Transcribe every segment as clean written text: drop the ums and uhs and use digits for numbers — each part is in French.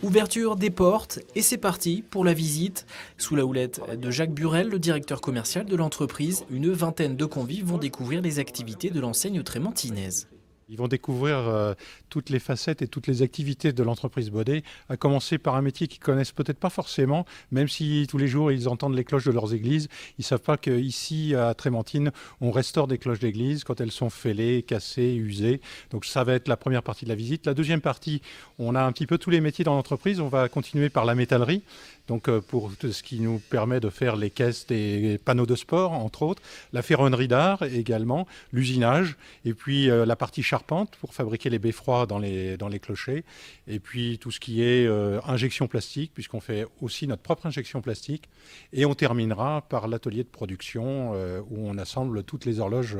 Ouverture des portes et c'est parti pour la visite. Sous la houlette de Jacques Burel, le directeur commercial de l'entreprise, une vingtaine de convives vont découvrir les activités de l'enseigne trémentinaise. Ils vont découvrir toutes les facettes et toutes les activités de l'entreprise Baudet, à commencer par un métier qu'ils connaissent peut-être pas forcément, même si tous les jours ils entendent les cloches de leurs églises. Ils ne savent pas qu'ici à Trémentine, on restaure des cloches d'église quand elles sont fêlées, cassées, usées. Donc ça va être la première partie de la visite. La deuxième partie, on a un petit peu tous les métiers dans l'entreprise. On va continuer par la métallerie. Donc pour tout ce qui nous permet de faire les caisses des panneaux de sport, entre autres, la ferronnerie d'art également, l'usinage, et puis la partie charpente pour fabriquer les beffrois dans les clochers, et puis tout ce qui est injection plastique, puisqu'on fait aussi notre propre injection plastique, et on terminera par l'atelier de production où on assemble toutes les horloges.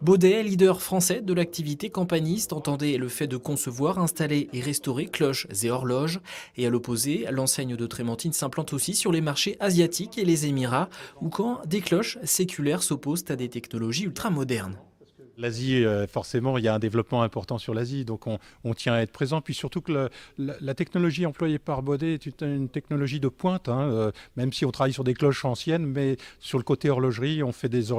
Baudet, leader français de l'activité campaniste, entendait le fait de concevoir, installer et restaurer cloches et horloges. Et à l'opposé, l'enseigne de Trémentine s'implante aussi sur les marchés asiatiques et les Émirats, où quand des cloches séculaires s'opposent à des technologies ultramodernes. L'Asie, forcément, il y a un développement important sur l'Asie, donc on tient à être présent. Puis surtout que la technologie employée par Baudet est une technologie de pointe, hein, même si on travaille sur des cloches anciennes, mais sur le côté horlogerie, on fait des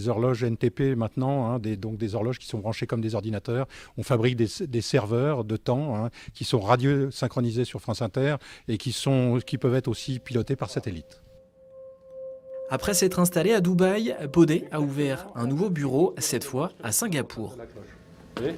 horloges NTP maintenant, hein, donc des horloges qui sont branchées comme des ordinateurs. On fabrique des serveurs de temps hein, qui sont radio-synchronisés sur France Inter et qui peuvent être aussi pilotés par satellite. Après s'être installé à Dubaï, Baudet a ouvert un nouveau bureau, cette fois à Singapour. Vous voyez ?